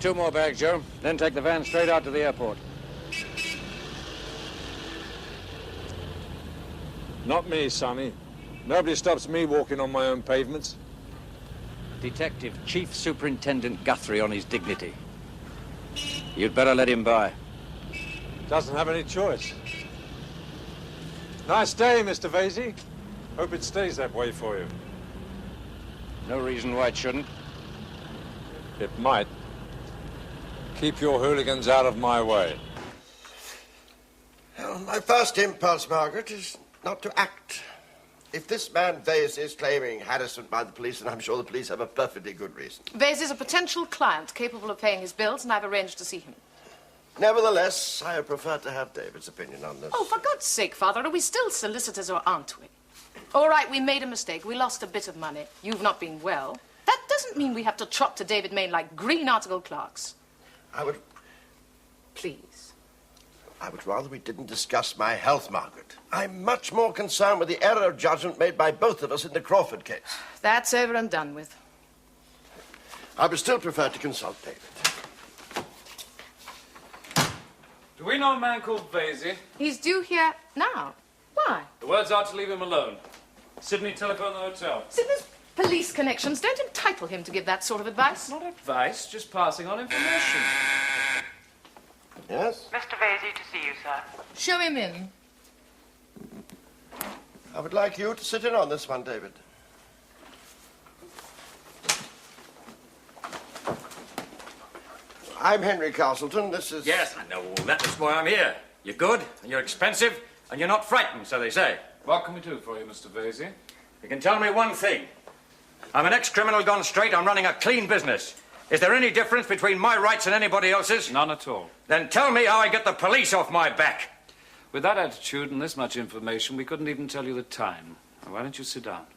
2 more bags, Joe. Then take the van straight out to the airport. Not me, Sonny. Nobody stops me walking on my own pavements. Detective Chief Superintendent Guthrie on his dignity. You'd better let him by. Doesn't have any choice. Nice day, Mr. Vasey. Hope it stays that way for you. No reason why it shouldn't. It might. Keep your hooligans out of my way. Well, my first impulse, Margaret, is not to act. If this man Vasey is claiming harassment by the police, then I'm sure the police have a perfectly good reason. Vasey is a potential client capable of paying his bills, and I've arranged to see him. Nevertheless, I prefer to have David's opinion on this. Oh, for God's sake, Father, are we still solicitors or aren't we? All right, we made a mistake. We lost a bit of money. You've not been well. That doesn't mean we have to trot to David Main like green article clerks. Please. I would rather we didn't discuss my health, Margaret. I'm much more concerned with the error of judgment made by both of us in the Crawford case. That's over and done with. I would still prefer to consult David. Do we know a man called Vasey? He's due here now. Why? The words are to leave him alone. Sydney telephoned the hotel. Sydney's police connections don't entitle him to give that sort of advice. Not advice, just passing on information. Yes? Mr. Vasey to see you, sir. Show him in. I would like you to sit in on this one, David. I'm Henry Castleton. This is... Yes, I know all that. That's why I'm here. You're good, and you're expensive, and you're not frightened, so they say. What can we do for you, Mr. Vasey? You can tell me one thing. I'm an ex-criminal gone straight. I'm running a clean business. Is there any difference between my rights and anybody else's? None at all. Then tell me how I get the police off my back. With that attitude and this much information, we couldn't even tell you the time. Now, why don't you sit down?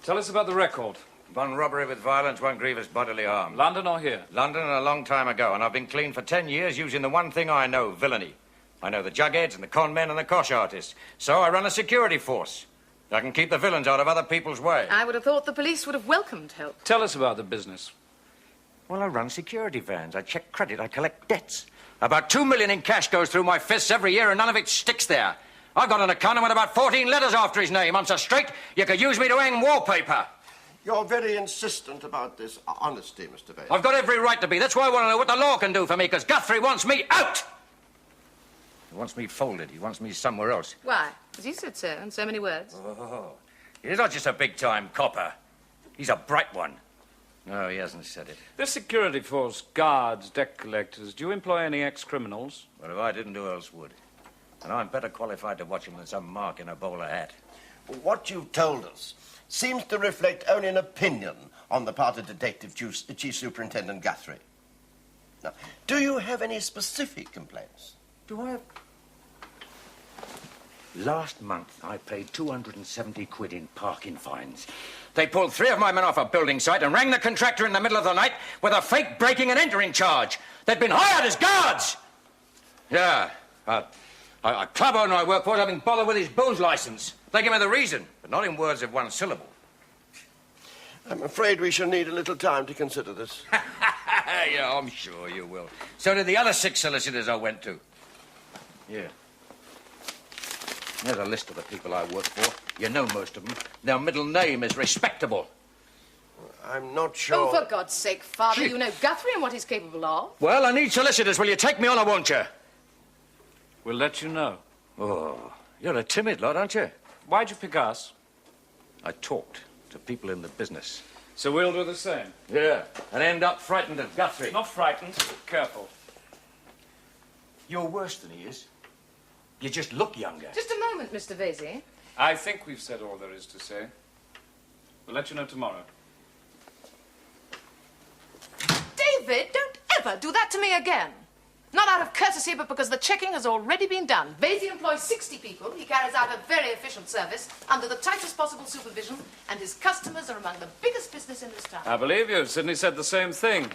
Tell us about the record. One robbery with violence, one grievous bodily harm. London or here? London a long time ago, and I've been clean for 10 years using the one thing I know, villainy. I know the jugheads and the con men and the kosh artists. So I run a security force. I can keep the villains out of other people's way. I would have thought the police would have welcomed help. Tell us about the business. Well, I run security vans. I check credit. I collect debts. About 2 million in cash goes through my fists every year, and none of it sticks there. I've got an accountant with about 14 letters after his name. I'm so straight, you could use me to hang wallpaper. You're very insistent about this honesty, Mr. Vasey. I've got every right to be. That's why I want to know what the law can do for me, because Guthrie wants me out. He wants me folded. He wants me somewhere else. Why? As you said so, in so many words. Oh, he's not just a big-time copper. He's a bright one. No, he hasn't said it. This security force, guards, debt collectors, do you employ any ex-criminals? Well, if I didn't, who else would? And I'm better qualified to watch him than some mark in a bowler hat. What you've told us seems to reflect only an opinion on the part of Detective Chief Superintendent Guthrie. Now, do you have any specific complaints? Do I? Last month, I paid 270 quid in parking fines. They pulled 3 of my men off a building site and rang the contractor in the middle of the night with a fake breaking and entering charge. They'd been hired as guards. Yeah, a club owner I work for is having bother with his booze license. They give me the reason, but not in words of one syllable. I'm afraid we shall need a little time to consider this. Yeah, I'm sure you will. So did the other 6 solicitors I went to. Yeah. There's a list of the people I work for. You know most of them. Their middle name is respectable. I'm not sure... Oh, for God's sake, Father, you know Guthrie and what he's capable of. Well, I need solicitors. Will you take me on or won't you? We'll let you know. Oh, you're a timid lot, aren't you? Why'd you pick us? I talked to people in the business. So we'll do the same. Yeah, and end up frightened of Guthrie. Not frightened, careful. You're worse than he is. You just look younger. Just a moment, Mr. Vasey. I think we've said all there is to say. We'll let you know tomorrow. David, don't ever do that to me again. Not out of courtesy, but because the checking has already been done. Vasey employs 60 people. He carries out a very efficient service under the tightest possible supervision, and his customers are among the biggest business in this town. I believe you. Sydney said the same thing.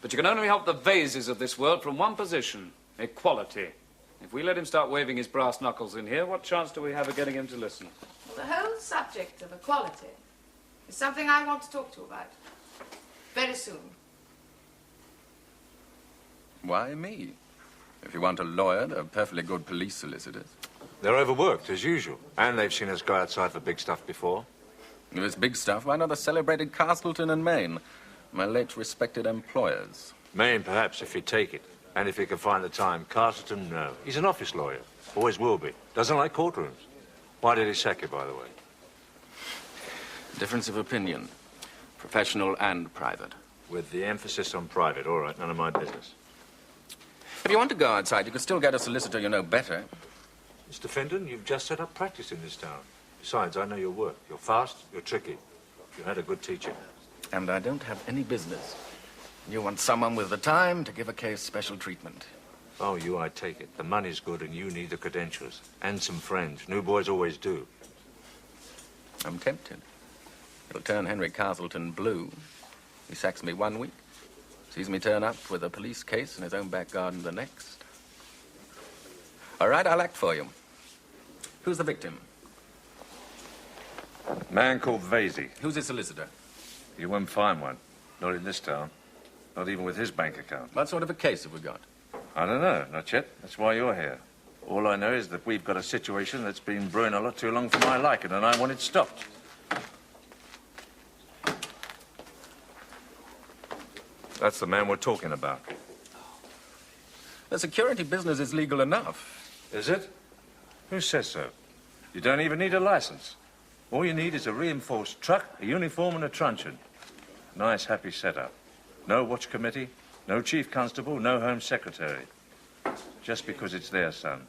But you can only help the Vaseys of this world from one position. Equality. If we let him start waving his brass knuckles in here, what chance do we have of getting him to listen? Well, the whole subject of equality is something I want to talk to you about. Very soon. Why me? If you want a lawyer, there are perfectly good police solicitors. They're overworked, as usual. And they've seen us go outside for big stuff before. If it's big stuff, why not the celebrated Castleton and Maine? My late respected employers. Maine, perhaps, if he'd take it. And if he can find the time. Castleton, no. He's an office lawyer. Always will be. Doesn't like courtrooms. Why did he sack you, by the way? Difference of opinion. Professional and private. With the emphasis on private. All right, none of my business. If you want to go outside, you could still get a solicitor you know better. Mr. Fenton, you've just set up practice in this town. Besides, I know your work. You're fast, you're tricky. You had a good teacher. And I don't have any business. You want someone with the time to give a case special treatment. Oh, you, I take it. The money's good and you need the credentials. And some friends. New boys always do. I'm tempted. It'll turn Henry Castleton blue. He sacks me 1 week. Sees me turn up with a police case in his own back garden the next. All right, I'll act for you. Who's the victim? Man called Vasey. Who's his solicitor? You won't find one. Not in this town. Not even with his bank account. What sort of a case have we got? I don't know, not yet. That's why you're here. All I know is that we've got a situation that's been brewing a lot too long for my liking, and I want it stopped. That's the man we're talking about. The security business is legal enough. Is it? Who says so? You don't even need a license. All you need is a reinforced truck, a uniform, and a truncheon. Nice, happy setup. No watch committee, no chief constable, no home secretary. Just because it's there, son.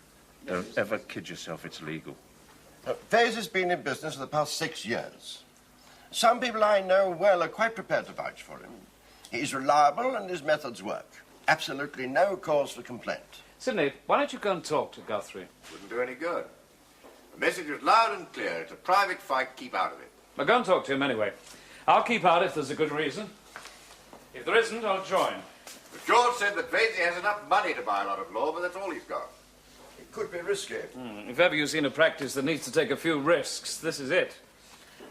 Don't ever kid yourself it's legal. Vasey's been in business for the past 6 years. Some people I know well are quite prepared to vouch for him. He's reliable and his methods work. Absolutely no cause for complaint. Sidney, why don't you go and talk to Guthrie? Wouldn't do any good. The message was loud and clear. It's a private fight. Keep out of it. Well, go and talk to him anyway. I'll keep out if there's a good reason. If there isn't, I'll join. But George said that Vasey has enough money to buy a lot of law, but that's all he's got. It could be risky. If ever you've seen a practice that needs to take a few risks, this is it.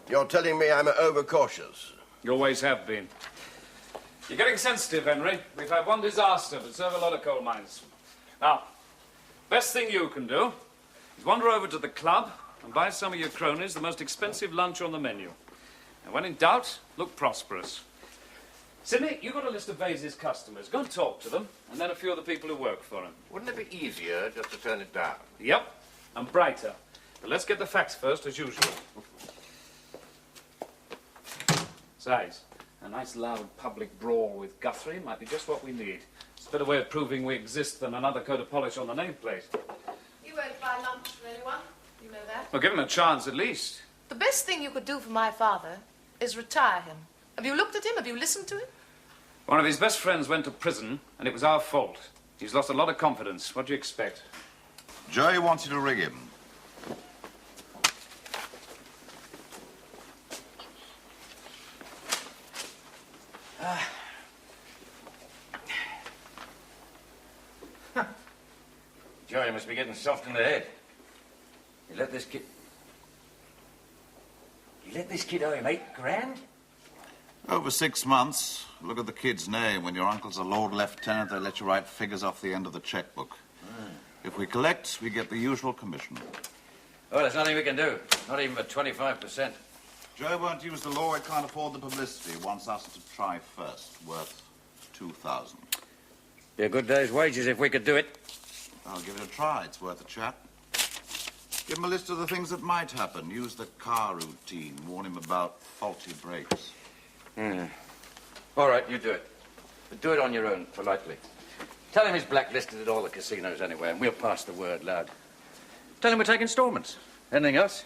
You're telling me I'm overcautious. You always have been. You're getting sensitive, Henry. We've had one disaster, but serve a lot of coal mines. Now, best thing you can do is wander over to the club and buy some of your cronies the most expensive lunch on the menu. And when in doubt, look prosperous. Sidney, you've got a list of Vasey's customers. Go and talk to them, and then a few of the people who work for him. Wouldn't it be easier just to turn it down? Yep, and brighter. But let's get the facts first, as usual. Besides, a nice loud public brawl with Guthrie might be just what we need. It's a better way of proving we exist than another coat of polish on the nameplate. You won't buy lunch for anyone. You know that. Well, give him a chance at least. The best thing you could do for my father is retire him. Have you looked at him? Have you listened to him? One of his best friends went to prison, and it was our fault. He's lost a lot of confidence. What do you expect? Joey wants you to rig him. Joey must be getting soft in the head. You let this kid owe him $8,000? Over 6 months. Look at the kid's name. When your uncle's a Lord Lieutenant, they let you write figures off the end of the checkbook. If we collect, we get the usual commission. Well, there's nothing we can do. Not even for 25%. Joe won't use the law. He can't afford the publicity. He wants us to try first. Worth $2,000. Be a good day's wages if we could do it. I'll give it a try. It's worth a chat. Give him a list of the things that might happen. Use the car routine. Warn him about faulty brakes. All right, you do it. But do it on your own, politely. Tell him he's blacklisted at all the casinos anyway, and we'll pass the word loud. Tell him we take installments. Anything else?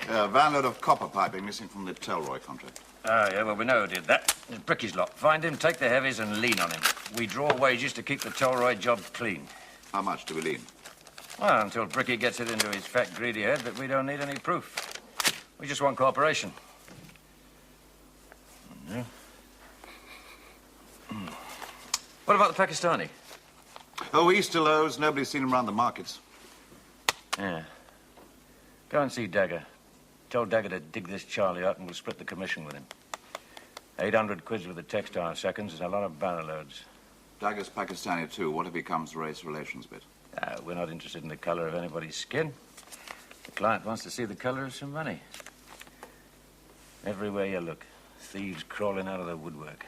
A van load of copper piping missing from the Telroy contract. Oh, yeah, well, we know who did that. It's Bricky's lot. Find him, take the heavies, and lean on him. We draw wages to keep the Telroy job clean. How much do we lean? Well, until Bricky gets it into his fat, greedy head that we don't need any proof. We just want cooperation. Yeah. What about the Pakistani? Oh, he still owes. Nobody's seen him around the markets. Yeah. Go and see Dagger. Tell Dagger to dig this Charlie out and we'll split the commission with him. 800 quids with the textile seconds is a lot of barrel loads. Dagger's Pakistani, too. What if he comes race relations bit? We're not interested in the color of anybody's skin. The client wants to see the color of some money. Everywhere you look, thieves crawling out of the woodwork.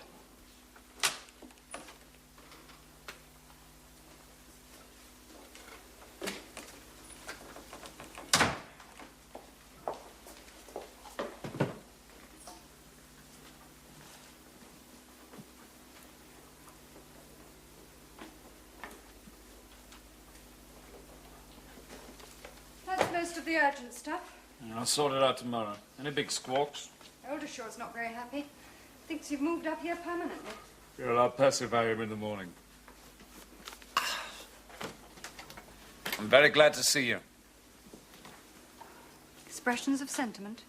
Most of the urgent stuff. I'll sort it out tomorrow. Any big squawks? Oldershaw's not very happy. Thinks you've moved up here permanently. Well, I'll pacify him in the morning. I'm very glad to see you. Expressions of sentiment.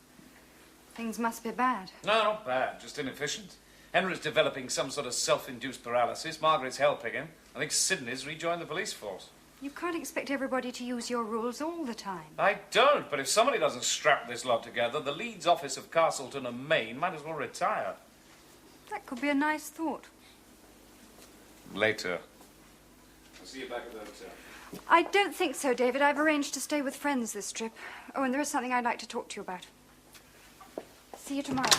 Things must be bad. No, not bad. Just inefficient. Henry's developing some sort of self-induced paralysis. Margaret's helping him. I think Sydney's rejoined the police force. You can't expect everybody to use your rules all the time. I don't, but if somebody doesn't strap this lot together, the Leeds office of Castleton and Maine might as well retire. That could be a nice thought. Later. I'll see you back at the hotel. I don't think so, David. I've arranged to stay with friends this trip. Oh, and there is something I'd like to talk to you about. See you tomorrow.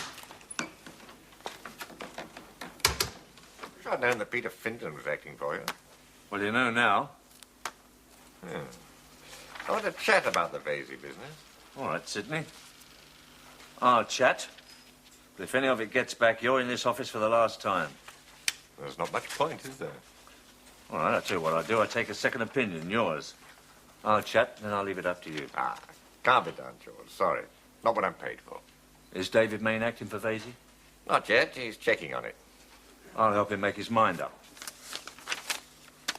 Wish I'd known that Peter Finton was acting for you. Well, you know now. I want to chat about the Vasey business. All right, Sydney. I'll chat. But if any of it gets back, you're in this office for the last time. There's not much point, is there? All right, I'll tell you what I'll do. I'll take a second opinion, yours. I'll chat, then I'll leave it up to you. Can't be done, George. Sorry. Not what I'm paid for. Is David Main acting for Vasey? Not yet. He's checking on it. I'll help him make his mind up.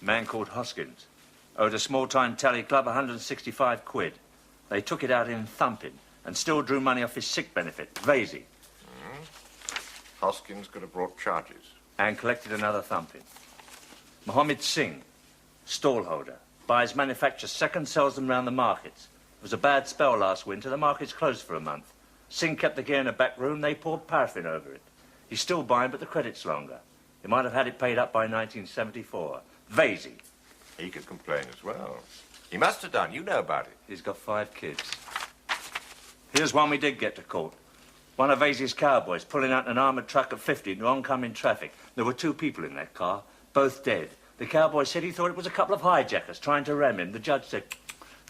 A man called Hoskins owed a small-time tally club 165 quid. They took it out in thumping and still drew money off his sick benefit, Vasey. Hoskins could have brought charges. And collected another thumping. Mohammed Singh, stallholder, buys manufacturers second, sells them round the markets. It was a bad spell last winter. The markets closed for a month. Singh kept the gear in a back room. They poured paraffin over it. He's still buying, but the credit's longer. He might have had it paid up by 1974. Vasey. He could complain as well. He must have done. You know about it. He's got 5 kids. Here's one we did get to court. One of Vasey's cowboys pulling out an armoured truck at 50 in oncoming traffic. There were 2 people in that car, both dead. The cowboy said he thought it was a couple of hijackers trying to ram him. The judge said,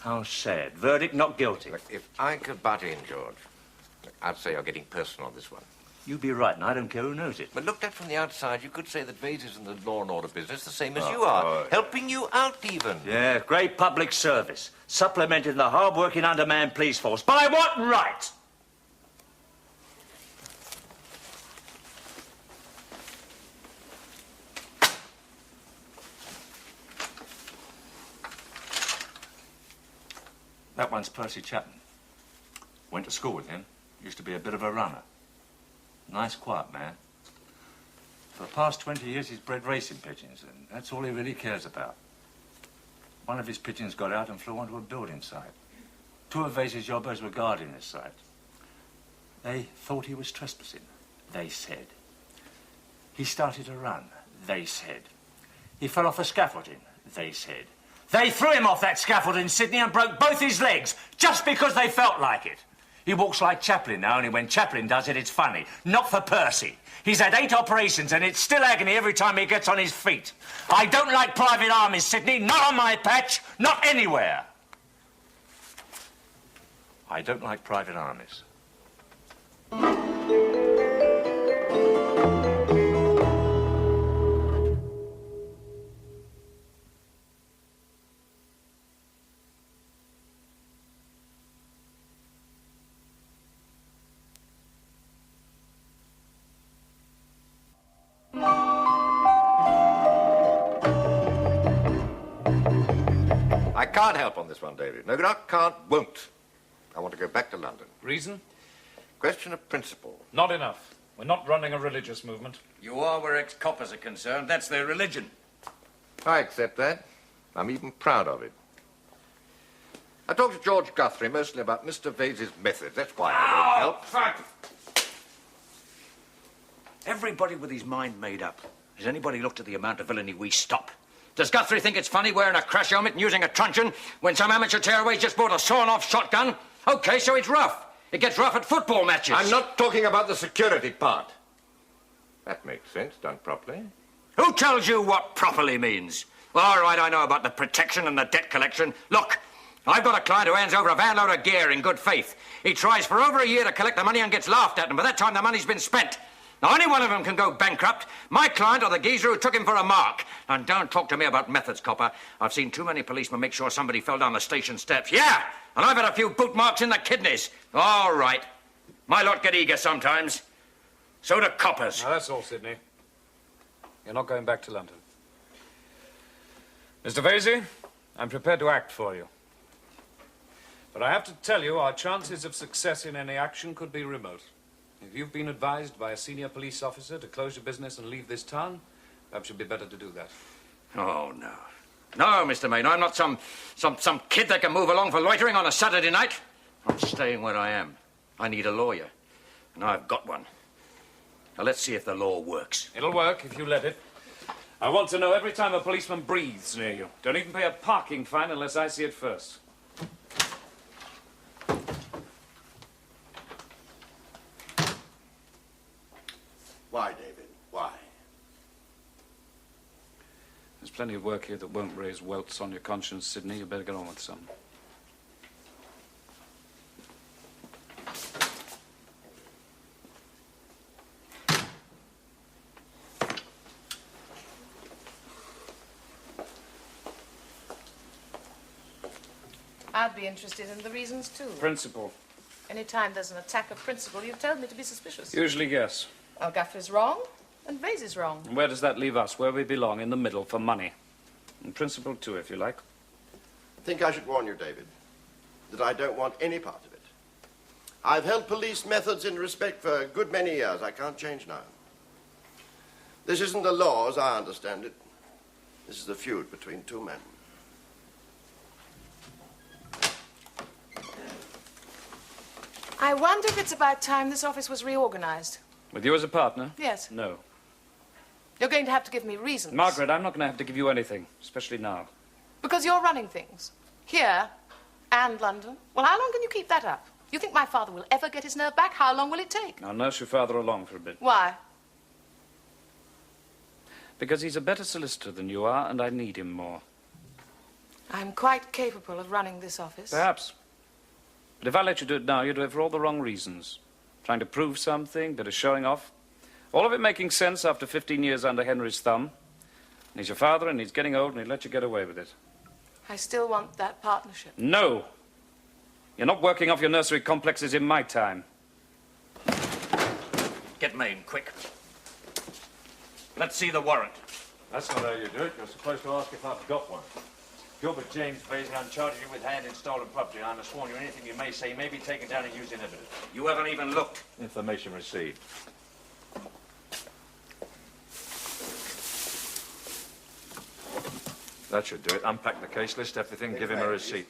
how sad. Verdict, not guilty. Look, if I could butt in, George, I'd say you're getting personal on this one. You'd be right, and I don't care who knows it. But looked at from the outside, you could say that Vasey's in the law and order business the same as you are. Helping you out, even. Yeah, great public service. Supplementing the hard-working undermanned police force. By what right? That one's Percy Chapman. Went to school with him. Used to be a bit of a runner. Nice, quiet man. For the past 20 years, he's bred racing pigeons, and that's all he really cares about. One of his pigeons got out and flew onto a building site. 2 of Vasey's jobbers were guarding this site. They thought he was trespassing, they said. He started a run, they said. He fell off a scaffolding, they said. They threw him off that scaffolding, Sydney, and broke both his legs, just because they felt like it. He walks like Chaplin now, only when Chaplin does it, it's funny. Not for Percy. He's had 8 operations, and it's still agony every time he gets on his feet. I don't like private armies, Sydney. Not on my patch. Not anywhere. I don't like private armies. I can't help on this one, David. No, can't, won't. I want to go back to London. Reason? Question of principle. Not enough. We're not running a religious movement. You are where ex-coppers are concerned. That's their religion. I accept that. I'm even proud of it. I talked to George Guthrie mostly about Mr. Vasey's methods. That's why I won't help. Fuck! Everybody with his mind made up. Has anybody looked at the amount of villainy we stop? Does Guthrie think it's funny wearing a crash helmet and using a truncheon when some amateur tearaway's just bought a sawn-off shotgun? Okay, so it's rough. It gets rough at football matches. I'm not talking about the security part. That makes sense, done properly. Who tells you what properly means? Well, all right, I know about the protection and the debt collection. Look, I've got a client who hands over a van load of gear in good faith. He tries for over a year to collect the money and gets laughed at, and by that time the money's been spent. Now, only one of them can go bankrupt. My client or the geezer who took him for a mark. And don't talk to me about methods, copper. I've seen too many policemen make sure somebody fell down the station steps. Yeah, and I've had a few boot marks in the kidneys. All right. My lot get eager sometimes. So do coppers. Now, that's all, Sidney. You're not going back to London. Mr. Vasey, I'm prepared to act for you. But I have to tell you, our chances of success in any action could be remote. If you've been advised by a senior police officer to close your business and leave this town, perhaps it'd be better to do that. Oh, no. No, Mr. Maine, I'm not some kid that can move along for loitering on a Saturday night. I'm staying where I am. I need a lawyer, and I've got one. Now, let's see if the law works. It'll work if you let it. I want to know every time a policeman breathes near you. Don't even pay a parking fine unless I see it first. Why, David? Why? There's plenty of work here that won't raise welts on your conscience, Sidney. You better get on with some. I'd be interested in the reasons, too. Principle. Any time there's an attack of principle, you've told me to be suspicious. Usually, yes. Well, Guthrie's wrong, and Vasey's wrong. And where does that leave us? Where we belong, in the middle, for money. And principle, too, if you like. I think I should warn you, David, that I don't want any part of it. I've held police methods in respect for a good many years. I can't change now. This isn't the law as I understand it. This is a feud between two men. I wonder if it's about time this office was reorganized. With you as a partner? Yes. No. You're going to have to give me reasons. Margaret, I'm not going to have to give you anything, especially now. Because you're running things. Here and London. Well, how long can you keep that up? You think my father will ever get his nerve back? How long will it take? I'll nurse your father along for a bit. Why? Because he's a better solicitor than you are, and I need him more. I'm quite capable of running this office. Perhaps. But if I let you do it now, you do it for all the wrong reasons. Trying to prove something, bit of showing off. All of it making sense after 15 years under Henry's thumb. And he's your father, and he's getting old, and he'd let you get away with it. I still want that partnership. No. You're not working off your nursery complexes in my time. Get Maine, quick. Let's see the warrant. That's not how you do it. You're supposed to ask if I've got one. Gilbert James Vasey, I'm charging you with hand in stolen property. I'm sworn you anything you may say may be taken down and used in evidence. You haven't even looked. Information received. That should do it. Unpack the case, list everything, give him a receipt.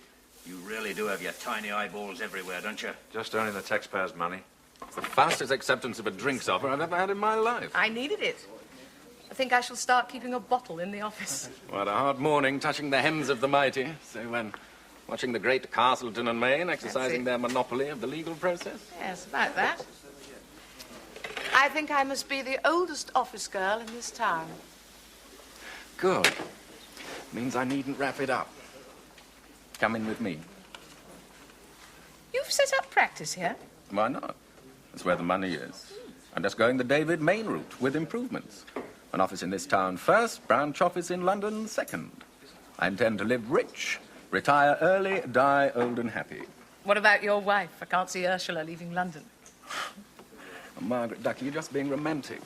You really do have your tiny eyeballs everywhere, don't you? Just earning the taxpayers' money. It's the fastest acceptance of a drinks offer I've ever had in my life. I needed it. I think I shall start keeping a bottle in the office. What a hard morning, touching the hems of the mighty. So when watching the great Castleton and Maine exercising their monopoly of the legal process. Yes, about that. I think I must be the oldest office girl in this town. Good. Means I needn't wrap it up. Come in with me. You've set up practice here? Why not? That's where the money is. I'm just going the David Maine route with improvements. An office in this town first, branch office in London second. I intend to live rich, retire early, die old and happy. What about your wife? I can't see Ursula leaving London. Oh, Margaret Ducky, you're just being romantic.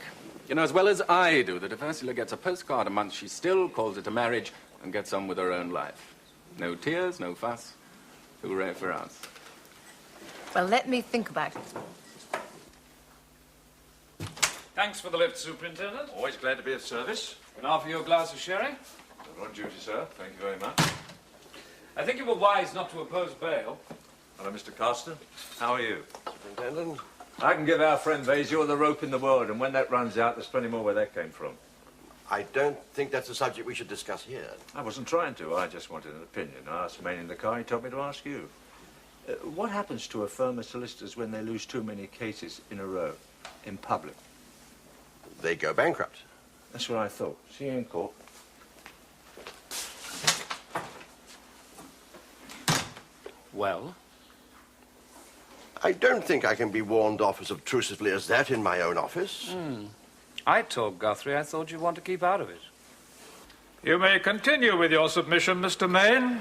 You know as well as I do that if Ursula gets a postcard a month, she still calls it a marriage and gets on with her own life. No tears, no fuss. Hooray for us. Well, let me think about it. Thanks for the lift, Superintendent. Always glad to be of service. Can I offer you a glass of sherry? On duty, sir. Thank you very much. I think you were wise not to oppose bail. Hello, Mr. Carston. How are you? Superintendent? I can give our friend Vasey all the rope in the world, and when that runs out, there's plenty more where that came from. I don't think that's a subject we should discuss here. I wasn't trying to. I just wanted an opinion. I asked Maine in the car. He told me to ask you. What happens to a firm of solicitors when they lose too many cases in a row, in public? They go bankrupt. That's what I thought. See you in court. Well? I don't think I can be warned off as obtrusively as that in my own office. I told Guthrie I thought you'd want to keep out of it. You may continue with your submission, Mr. Maine.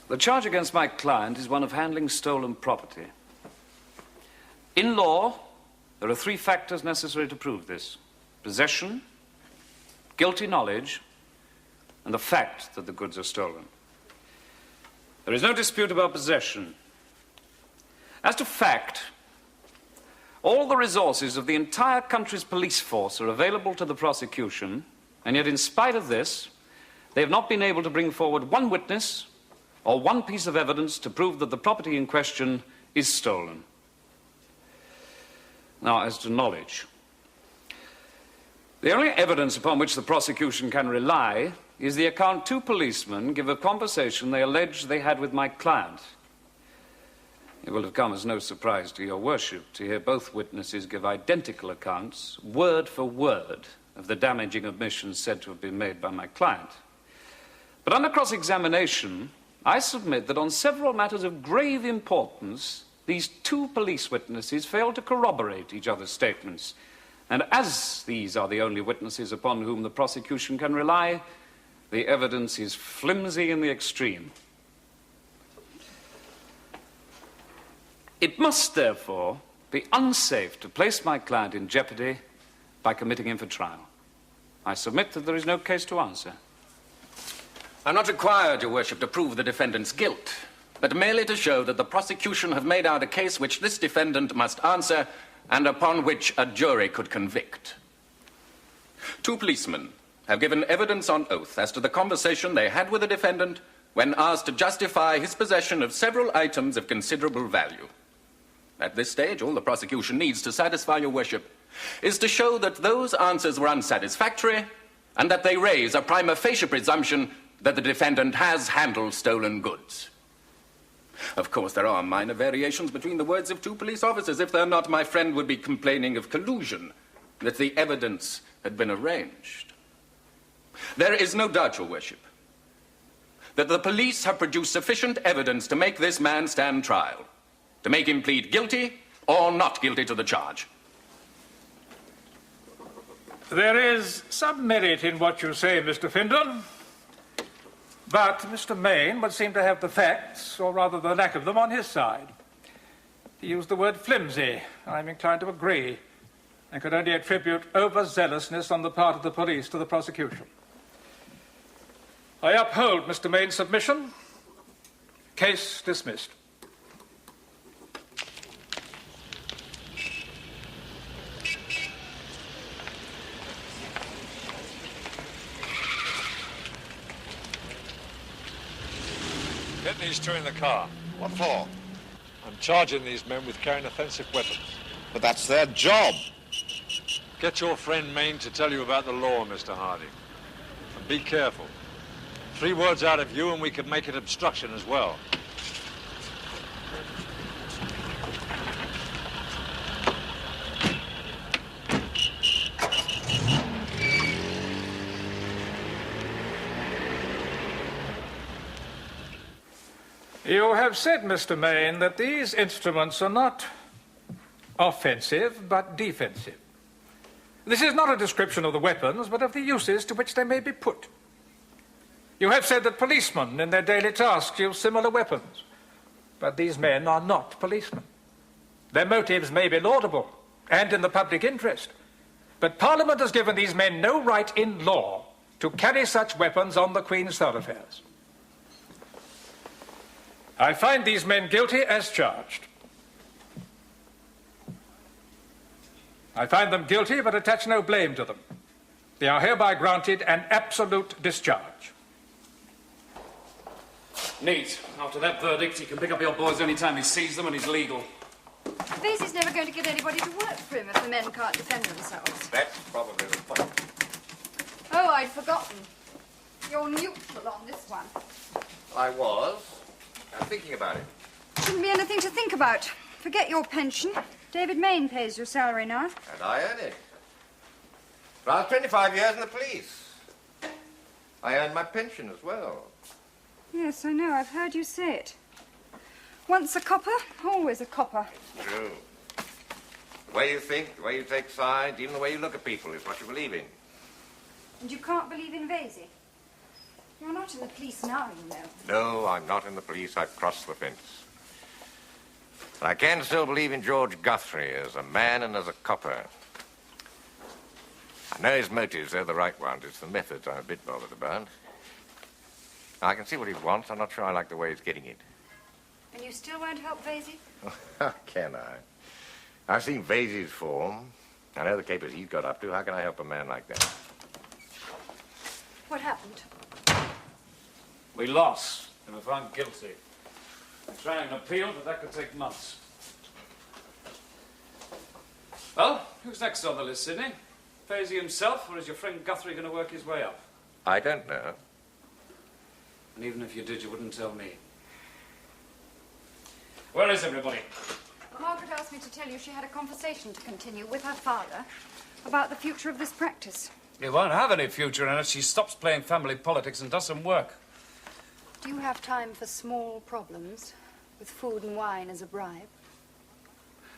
The charge against my client is one of handling stolen property. In law, there are 3 factors necessary to prove this: possession, guilty knowledge, and the fact that the goods are stolen. There is no dispute about possession. As to fact, all the resources of the entire country's police force are available to the prosecution, and yet in spite of this, they have not been able to bring forward one witness or one piece of evidence to prove that the property in question is stolen. Now, as to knowledge, the only evidence upon which the prosecution can rely is the account 2 policemen give of conversation they allege they had with my client. It will have come as no surprise to your worship to hear both witnesses give identical accounts, word for word, of the damaging admissions said to have been made by my client. But under cross-examination, I submit that on several matters of grave importance, these 2 police witnesses failed to corroborate each other's statements. And as these are the only witnesses upon whom the prosecution can rely, the evidence is flimsy in the extreme. It must, therefore, be unsafe to place my client in jeopardy by committing him for trial. I submit that there is no case to answer. I'm not required, Your Worship, to prove the defendant's guilt, but merely to show that the prosecution have made out a case which this defendant must answer and upon which a jury could convict. 2 policemen have given evidence on oath as to the conversation they had with the defendant when asked to justify his possession of several items of considerable value. At this stage, all the prosecution needs to satisfy Your Worship is to show that those answers were unsatisfactory and that they raise a prima facie presumption that the defendant has handled stolen goods. Of course, there are minor variations between the words of 2 police officers. If they're not, my friend would be complaining of collusion, that the evidence had been arranged. There is no doubt, Your Worship, that the police have produced sufficient evidence to make this man stand trial, to make him plead guilty or not guilty to the charge. There is some merit in what you say, Mr. Findon. But Mr. Maine would seem to have the facts, or rather the lack of them, on his side. He used the word flimsy. I'm inclined to agree, and could only attribute overzealousness on the part of the police to the prosecution. I uphold Mr. Maine's submission. Case dismissed. Get these 2 in the car. What for? I'm charging these men with carrying offensive weapons. But that's their job. Get your friend Maine to tell you about the law, Mr. Harding. And be careful. 3 words out of you and we could make it obstruction as well. You have said, Mr. Maine, that these instruments are not offensive, but defensive. This is not a description of the weapons, but of the uses to which they may be put. You have said that policemen in their daily tasks use similar weapons, but these men are not policemen. Their motives may be laudable and in the public interest, but Parliament has given these men no right in law to carry such weapons on the Queen's thoroughfares. I find these men guilty as charged. I find them guilty, but attach no blame to them. They are hereby granted an absolute discharge. Neat. After that verdict, he can pick up your boys any time he sees them and he's legal. Vasey's never going to get anybody to work for him if the men can't defend themselves. That's probably the point. Oh, I'd forgotten. You're neutral on this one. I was. I'm thinking about it. Shouldn't be anything to think about. Forget your pension. David Main pays your salary now. And I earn it. For I was 25 years in the police. I earned my pension as well. Yes, I know. I've heard you say it. Once a copper, always a copper. True. The way you think, the way you take sides, even the way you look at people is what you believe in. And you can't believe in Vasey? You're not in the police now, you know. No, I'm not in the police. I've crossed the fence. But I can still believe in George Guthrie as a man and as a copper. I know his motives, they're the right ones. It's the methods I'm a bit bothered about. I can see what he wants. I'm not sure I like the way he's getting it. And you still won't help Vasey? How can I? I've seen Vasey's form. I know the capers he's got up to. How can I help a man like that? What happened? We lost. They were found guilty. I'm trying an appeal, but that could take months. Well, who's next on the list, Sidney? Vasey himself, or is your friend Guthrie going to work his way up? I don't know. And even if you did, you wouldn't tell me. Where is everybody? Margaret asked me to tell you she had a conversation to continue with her father about the future of this practice. You won't have any future unless she stops playing family politics and does some work. Do you have time for small problems, with food and wine as a bribe?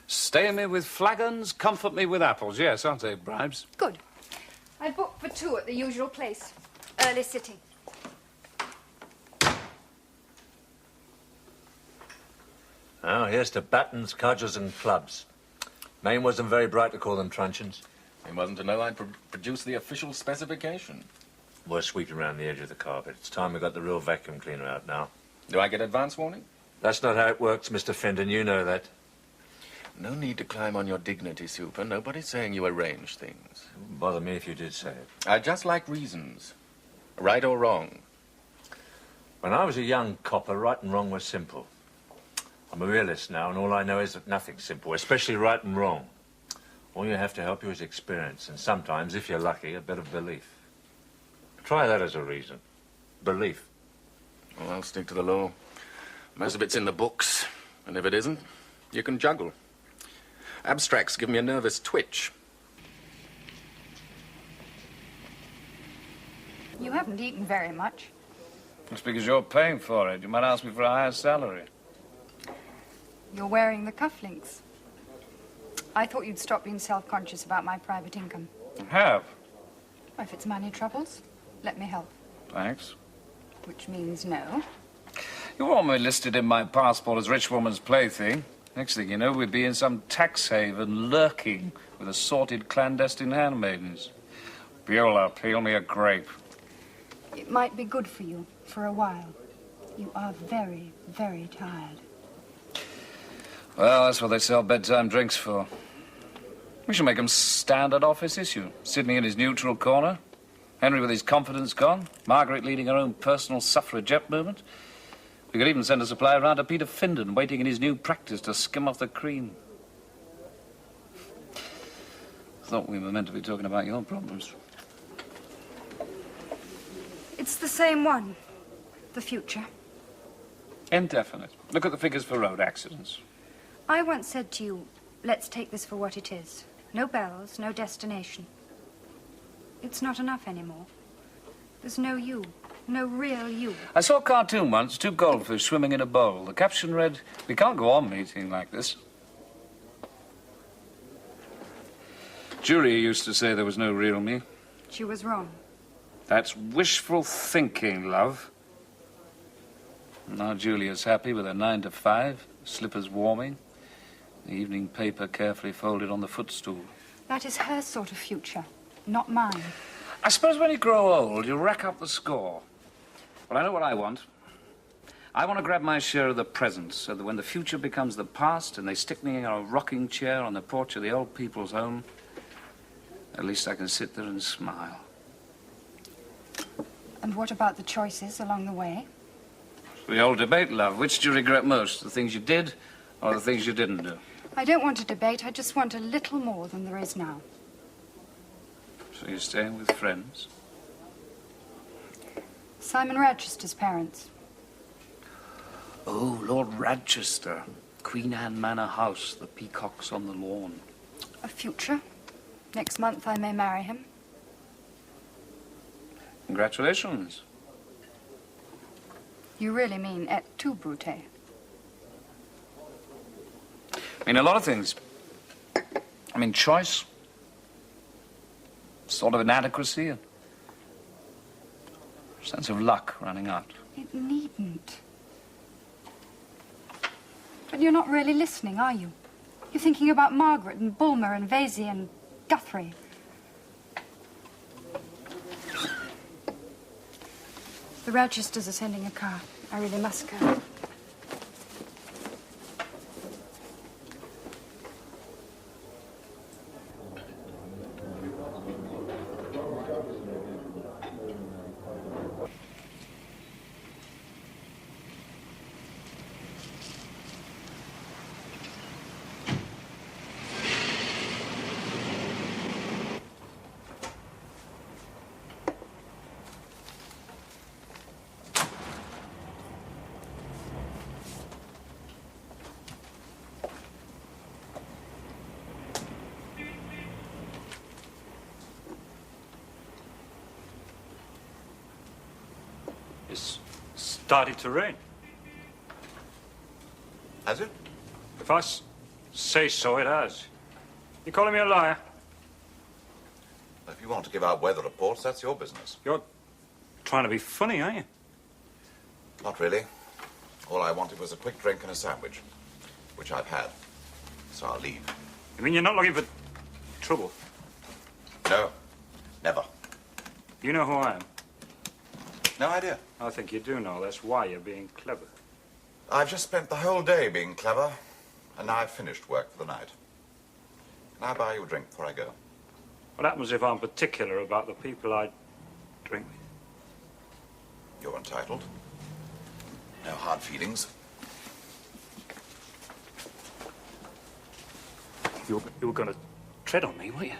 Stay me with flagons, comfort me with apples. Yes, aren't they bribes? Good. I booked for 2 at the usual place. Early sitting. Oh, here's to battens, cudgels and clubs. Maine wasn't very bright to call them truncheons. He wasn't to know I'd produce the official specification. We're sweeping around the edge of the carpet. It's time we got the real vacuum cleaner out now. Do I get advance warning? That's not how it works, Mr. Fenton. You know that. No need to climb on your dignity, Super. Nobody's saying you arrange things. It wouldn't bother me if you did say it. I just like reasons. Right or wrong. When I was a young copper, right and wrong was simple. I'm a realist now, and all I know is that nothing's simple, especially right and wrong. All you have to help you is experience, and sometimes, if you're lucky, a bit of belief. Try that as a reason. Belief. Well, I'll stick to the law. Most of it's in the books, and if it isn't, you can juggle. Abstracts give me a nervous twitch. You haven't eaten very much. It's because you're paying for it. You might ask me for a higher salary. You're wearing the cufflinks. I thought you'd stop being self-conscious about my private income. Have? If it's money troubles, let me help. Thanks. Which means no. You want me listed in my passport as rich woman's plaything. Next thing you know, we'd be in some tax haven lurking with assorted clandestine handmaidens. Beulah, peel me a grape. It might be good for you for a while. You are very, very tired. Well, that's what they sell bedtime drinks for. We should make them standard office issue. Sidney in his neutral corner, Henry with his confidence gone, Margaret leading her own personal suffragette movement. We could even send a supply around to Peter Findon, waiting in his new practice to skim off the cream. Thought we were meant to be talking about your problems. It's the same one. The future. Indefinite. Look at the figures for road accidents. I once said to you, let's take this for what it is. No bells, no destination. It's not enough anymore. There's no you. No real you. I saw a cartoon once, 2 goldfish swimming in a bowl. The caption read, "We can't go on meeting like this." Julia used to say there was no real me. She was wrong. That's wishful thinking, love. Now Julia's happy with her 9 to 5, slippers warming, the evening paper carefully folded on the footstool. That is her sort of future, not mine. I suppose when you grow old, you rack up the score. Well, I know what I want. I want to grab my share of the present so that when the future becomes the past and they stick me in a rocking chair on the porch of the old people's home, at least I can sit there and smile. And what about the choices along the way? The old debate, love. Which do you regret most? The things you did or the things you didn't do? I don't want a debate. I just want a little more than there is now. So you're staying with friends? Simon Rochester's parents. Oh, Lord Rochester. Queen Anne Manor House, the peacocks on the lawn. A future. Next month I may marry him. Congratulations. You really mean et tu, Brute? I mean, a lot of things. I mean, choice, sort of inadequacy, and a sense of luck running out. It needn't. But you're not really listening, are you? You're thinking about Margaret and Bulmer and Vasey and Guthrie. The Rochesters are sending a car. I really must go. It's started to rain. Has it? If I say so, it has. You calling me a liar? If you want to give out weather reports, that's your business. You're trying to be funny, aren't you? Not really. All I wanted was a quick drink and a sandwich, which I've had. So I'll leave. You mean you're not looking for trouble? No, never. You know who I am? No idea. I think you do know. That's why you're being clever. I've just spent the whole day being clever, and now I've finished work for the night. Can I buy you a drink before I go? What happens if I'm particular about the people I drink with? You're entitled. No hard feelings. You were going to tread on me, weren't you?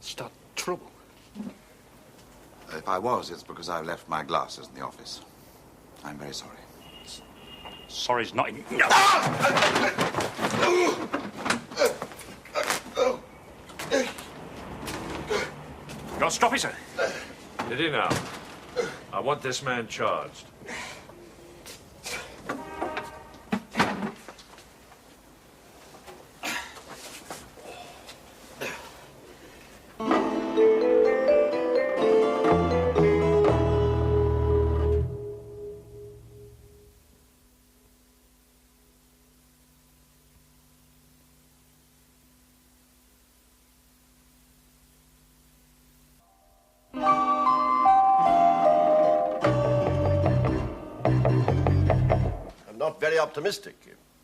Start trouble. If I was, it's because I left my glasses in the office. I'm very sorry. Sorry's not in... No. Got to stop it, sir. Did he now? I want this man charged. Very optimistic.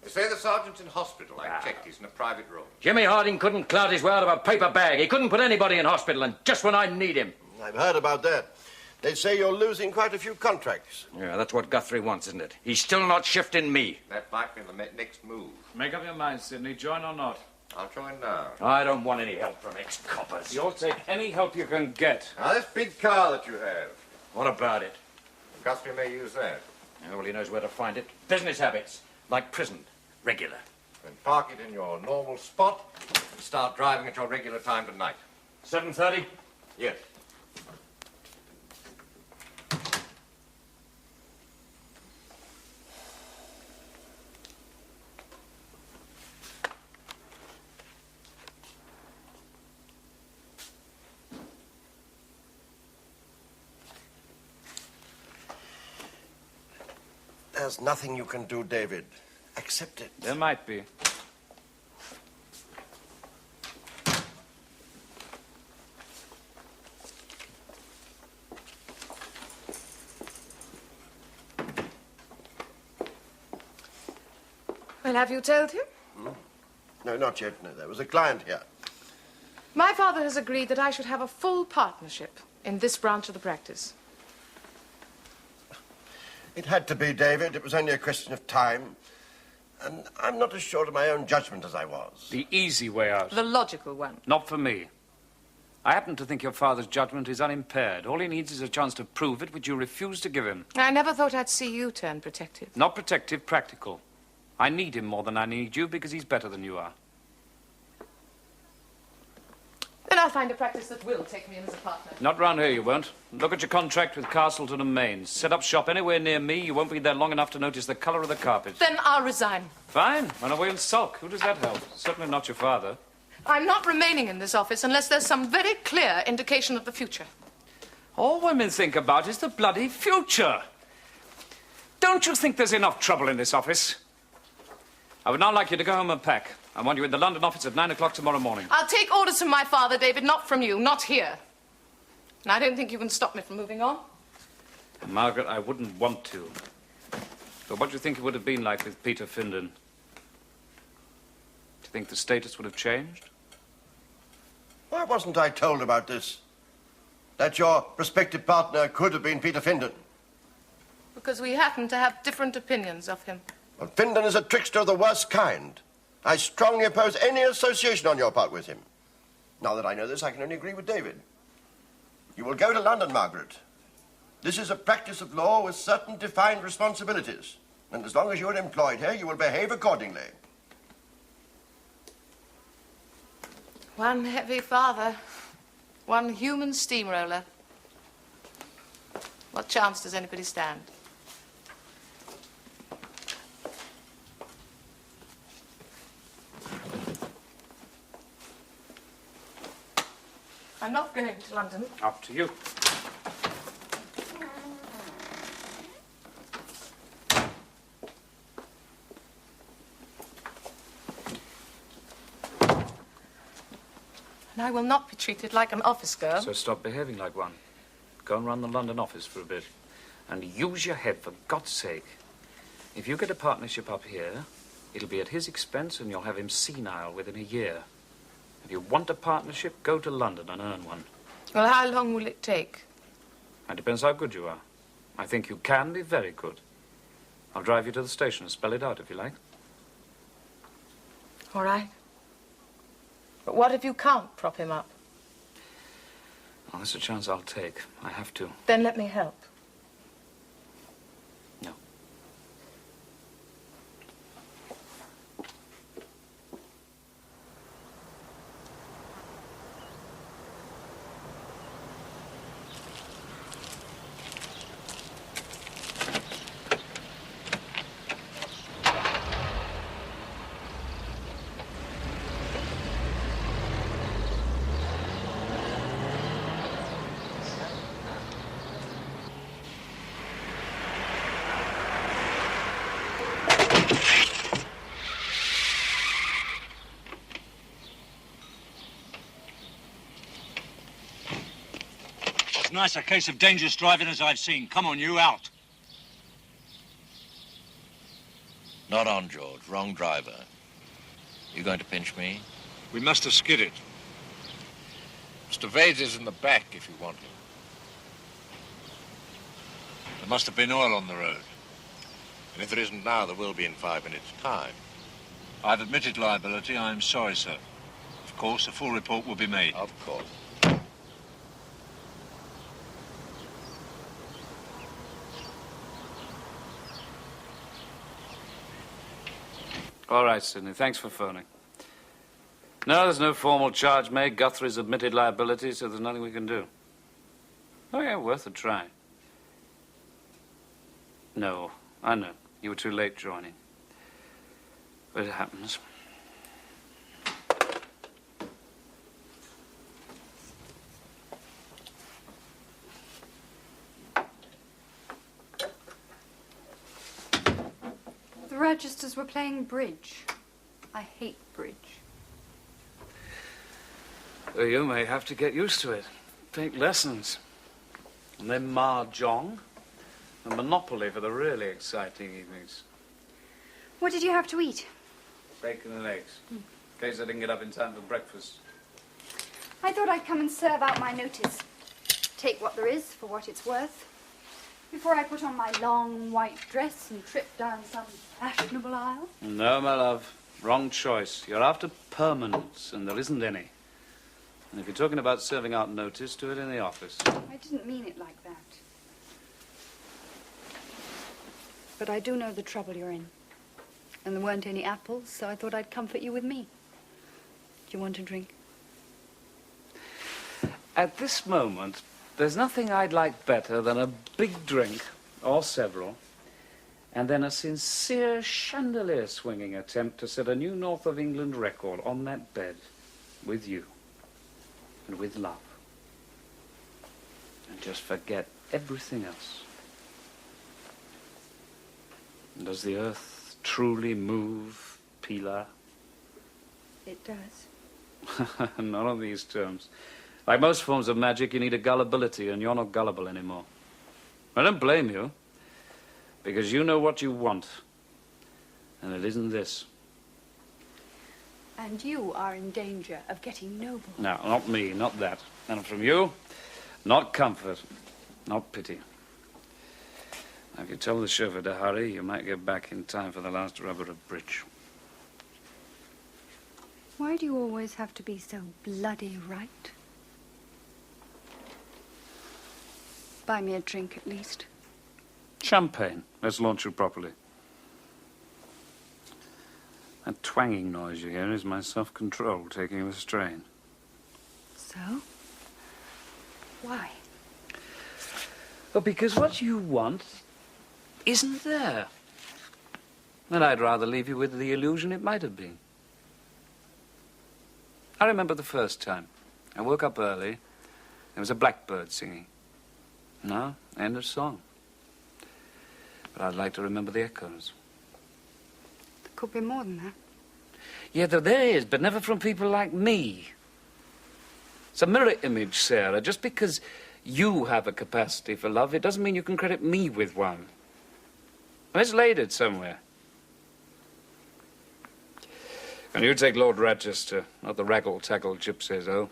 They say the sergeant's in hospital. I checked. He's in a private room. Jimmy Harding couldn't cloud his way out of a paper bag. He couldn't put anybody in hospital, and just when I need him. I've heard about that. They say you're losing quite a few contracts. Yeah, that's what Guthrie wants, isn't it? He's still not shifting me. That might be the next move. Make up your mind, Sidney. Join or not? I'll join now. I don't want any help from ex-coppers. You'll take any help you can get. Now, this big car that you have. What about it? Guthrie may use that. Yeah, well, he knows where to find it. Business habits. Like prison. Regular. Then park it in your normal spot and start driving at your regular time tonight. 7:30? Yes. There's nothing you can do, David. Accept it. There might be. Well, have you told him? No, not yet. No, there was a client here. My father has agreed that I should have a full partnership in this branch of the practice. It had to be, David. It was only a question of time. And I'm not as sure of my own judgment as I was. The easy way out. The logical one. Not for me. I happen to think your father's judgment is unimpaired. All he needs is a chance to prove it, which you refuse to give him. I never thought I'd see you turn protective. Not protective, practical. I need him more than I need you because he's better than you are. Then I'll find a practice that will take me in as a partner. Not round here, you won't. Look at your contract with Castleton and Maine. Set up shop anywhere near me, you won't be there long enough to notice the colour of the carpet. Then I'll resign. Fine. Run away and sulk. Who does that help? Certainly not your father. I'm not remaining in this office unless there's some very clear indication of the future. All women think about is the bloody future. Don't you think there's enough trouble in this office? I would now like you to go home and pack. I want you in the London office at 9 o'clock tomorrow morning. I'll take orders from my father, David, not from you, not here. And I don't think you can stop me from moving on. Margaret, I wouldn't want to. But what do you think it would have been like with Peter Findon? Do you think the status would have changed? Why wasn't I told about this? That your prospective partner could have been Peter Findon? Because we happen to have different opinions of him. Well, Findon is a trickster of the worst kind. I strongly oppose any association on your part with him. Now that I know this, I can only agree with David. You will go to London, Margaret. This is a practice of law with certain defined responsibilities. And as long as you are employed here, you will behave accordingly. One heavy father, one human steamroller. What chance does anybody stand? I'm not going to London. Up to you. And I will not be treated like an office girl. So stop behaving like one. Go and run the London office for a bit. And use your head, for God's sake. If you get a partnership up here, it'll be at his expense and you'll have him senile within a year. If you want a partnership, go to London and earn one. Well, how long will it take? It depends how good you are. I think you can be very good. I'll drive you to the station and spell it out if you like. All right. But what if you can't prop him up? Well, that's a chance I'll take. I have to. Then let me help. No. As nice a case of dangerous driving as I've seen. Come on, you, out. Not on, George. Wrong driver. You going to pinch me? We must have skidded. Mr. Vasey's in the back if you want him. There must have been oil on the road. And if there isn't now, there will be in 5 minutes' time. I've admitted liability. I'm sorry, sir. Of course, a full report will be made. Of course. All right, Sidney. Thanks for phoning. No, there's no formal charge made. Guthrie's admitted liability, so there's nothing we can do. Oh, yeah, worth a try. No, I know. You were too late joining. But it happens. The registers were playing bridge. I hate bridge. Well, you may have to get used to it. Take lessons. And then mahjong and Monopoly for the really exciting evenings. What did you have to eat? Bacon and eggs. In case I didn't get up in time for breakfast. I thought I'd come and serve out my notice. Take what there is for what it's worth. Before I put on my long white dress and trip down some fashionable aisle? No, my love. Wrong choice. You're after permanence, and there isn't any. And if you're talking about serving out notice, do it in the office. I didn't mean it like that. But I do know the trouble you're in. And there weren't any apples, so I thought I'd comfort you with me. Do you want a drink? At this moment, there's nothing I'd like better than a big drink, or several, and then a sincere chandelier-swinging attempt to set a new North of England record on that bed with you and with love. And just forget everything else. Does the earth truly move, Pilar? It does. Not on these terms. Like most forms of magic, you need a gullibility, and you're not gullible anymore. I don't blame you, because you know what you want, and it isn't this. And you are in danger of getting noble. No, not me, not that. And from you, not comfort, not pity. Now, if you tell the chauffeur to hurry, you might get back in time for the last rubber of bridge. Why do you always have to be so bloody right? Buy me a drink, at least. Champagne. Let's launch you properly. That twanging noise you hear is my self-control taking the strain. So? Why? Well, because what you want isn't there. And I'd rather leave you with the illusion it might have been. I remember the first time. I woke up early. There was a blackbird singing. No, end of song. But I'd like to remember the echoes. There could be more than that. Yeah, there is, but never from people like me. It's a mirror image, Sarah. Just because you have a capacity for love, it doesn't mean you can credit me with one. Let's lay it somewhere. And you take Lord Rochester, not the raggle-taggle gypsies, oh.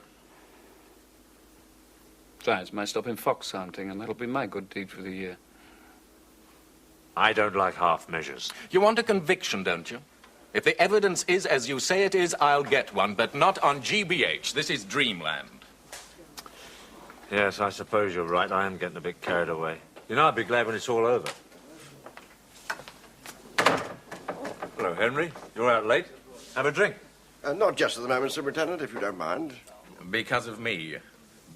Besides, might stop in fox hunting, and that'll be my good deed for the year. I don't like half measures. You want a conviction, don't you? If the evidence is as you say it is, I'll get one, but not on GBH. This is dreamland. Yes, I suppose you're right. I am getting a bit carried away. You know, I'd be glad when it's all over. Hello, Henry. You're out late. Have a drink. Not just at the moment, Superintendent, if you don't mind. Because of me.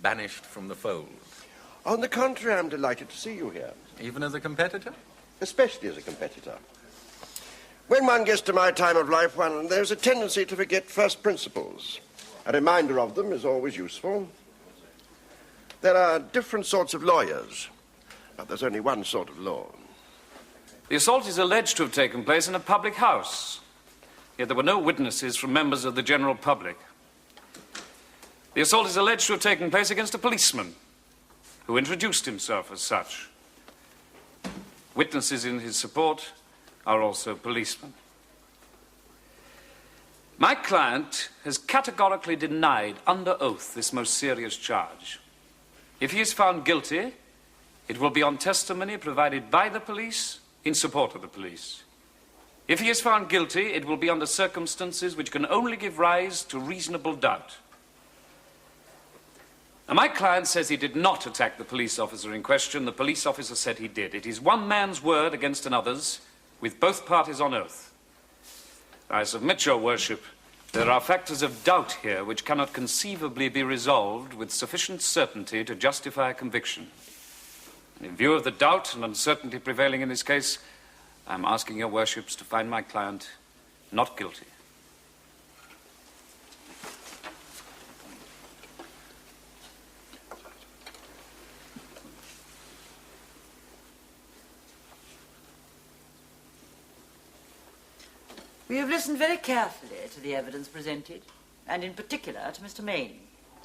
Banished from the fold. On the contrary, I'm delighted to see you here. Even as a competitor? Especially as a competitor. When one gets to my time of life, there's a tendency to forget first principles. A reminder of them is always useful. There are different sorts of lawyers, but there's only one sort of law. The assault is alleged to have taken place in a public house. Yet there were no witnesses from members of the general public. The assault is alleged to have taken place against a policeman who introduced himself as such. Witnesses in his support are also policemen. My client has categorically denied under oath this most serious charge. If he is found guilty, it will be on testimony provided by the police in support of the police. If he is found guilty, it will be under circumstances which can only give rise to reasonable doubt. Now, my client says he did not attack the police officer in question. The police officer said he did. It is one man's word against another's, with both parties on oath. I submit, Your Worship, there are factors of doubt here which cannot conceivably be resolved with sufficient certainty to justify a conviction. And in view of the doubt and uncertainty prevailing in this case, I'm asking Your Worships to find my client not guilty. We have listened very carefully to the evidence presented, and in particular to Mr. Main.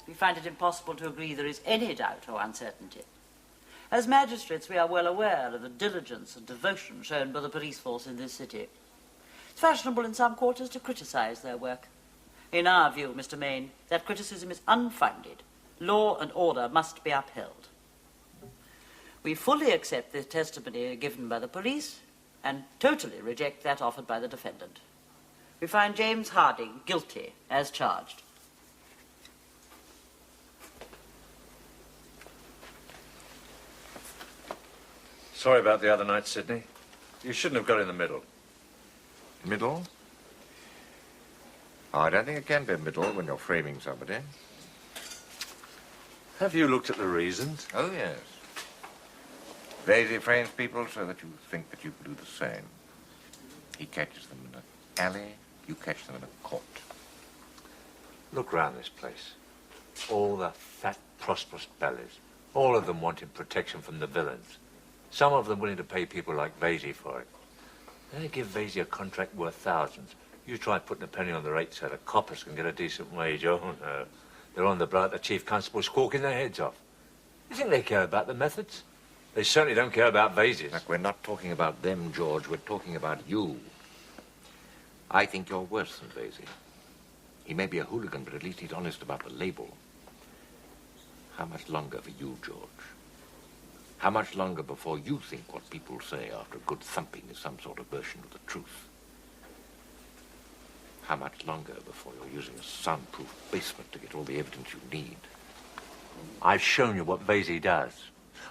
We find it impossible to agree there is any doubt or uncertainty. As magistrates, we are well aware of the diligence and devotion shown by the police force in this city. It's fashionable in some quarters to criticize their work. In our view, Mr. Main, that criticism is unfounded. Law and order must be upheld. We fully accept the testimony given by the police and totally reject that offered by the defendant. We find James Harding guilty as charged. Sorry about the other night, Sidney. You shouldn't have got in the middle. Middle? Oh, I don't think it can be middle when you're framing somebody. Have you looked at the reasons? Oh, yes. Vasey frames people so that you think that you can do the same. He catches them in an alley, you catch them in a court. Look round this place. All the fat, prosperous bellies. All of them wanting protection from the villains. Some of them willing to pay people like Vasey for it. They give Vasey a contract worth thousands. You try putting a penny on the rate so the coppers can get a decent wage. Oh, no. They're on the blow at the chief constable squawking their heads off. You think they care about the methods? They certainly don't care about Vasey's. Look, we're not talking about them, George. We're talking about you. I think you're worse than Vasey. He may be a hooligan, but at least he's honest about the label. How much longer for you, George? How much longer before you think what people say after a good thumping is some sort of version of the truth? How much longer before you're using a soundproof basement to get all the evidence you need? I've shown you what Vasey does.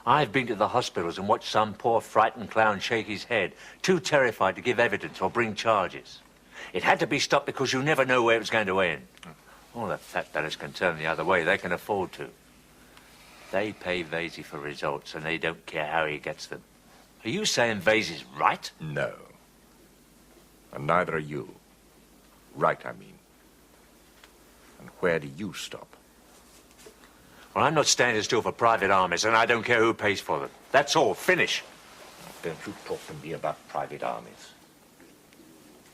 I've been to the hospitals and watched some poor frightened clown shake his head, too terrified to give evidence or bring charges. It had to be stopped because you never know where it was going to end. All the fat fellas can turn the other way. They can afford to. They pay Vasey for results, and they don't care how he gets them. Are you saying Vasey's right? No. And neither are you. Right, I mean. And where do you stop? Well, I'm not standing still for private armies, and I don't care who pays for them. That's all. Finish. Don't you talk to me about private armies.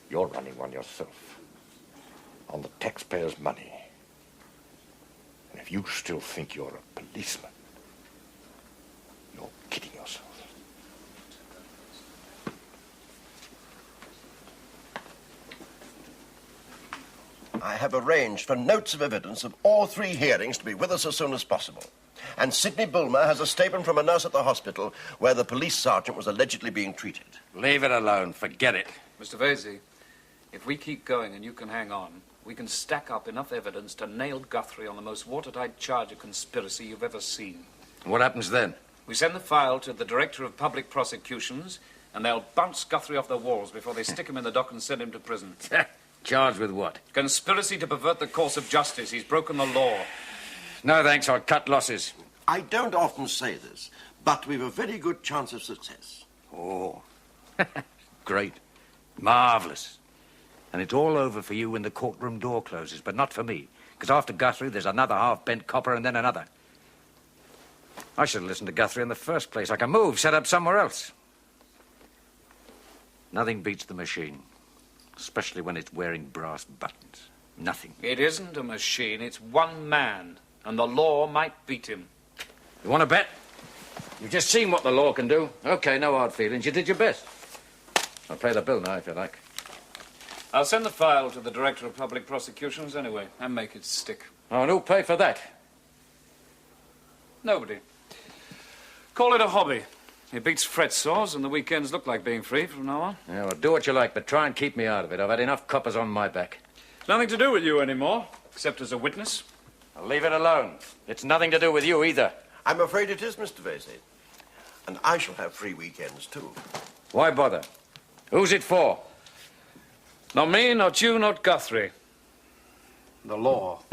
You're running one yourself. On the taxpayers' money. And if you still think you're a policeman, you're kidding yourself. I have arranged for notes of evidence of all 3 hearings to be with us as soon as possible. And Sidney Bulmer has a statement from a nurse at the hospital where the police sergeant was allegedly being treated. Leave it alone. Forget it. Mr. Vasey, if we keep going and you can hang on, we can stack up enough evidence to nail Guthrie on the most watertight charge of conspiracy you've ever seen. What happens then? We send the file to the Director of Public Prosecutions, and they'll bounce Guthrie off the walls before they stick him in the dock and send him to prison. Charged with what? Conspiracy to pervert the course of justice. He's broken the law. No, thanks. I'll cut losses. I don't often say this, but we've a very good chance of success. Oh. Great. Marvellous. And it's all over for you when the courtroom door closes, but not for me. Because after Guthrie, there's another half-bent copper and then another. I should have listened to Guthrie in the first place. I can move, set up somewhere else. Nothing beats the machine. Especially when it's wearing brass buttons. Nothing. It isn't a machine, it's one man. And the law might beat him. You want to bet? You've just seen what the law can do. Okay, no hard feelings. You did your best. I'll pay the bill now, if you like. I'll send the file to the Director of Public Prosecutions anyway, and make it stick. Oh, and who'll pay for that? Nobody. Call it a hobby. It beats fret sores, and the weekends look like being free from now on. Yeah, well, do what you like, but try and keep me out of it. I've had enough coppers on my back. It's nothing to do with you anymore, except as a witness. I'll leave it alone. It's nothing to do with you either. I'm afraid it is, Mr. Vasey. And I shall have free weekends, too. Why bother? Who's it for? Not me, not you, not Guthrie. The law.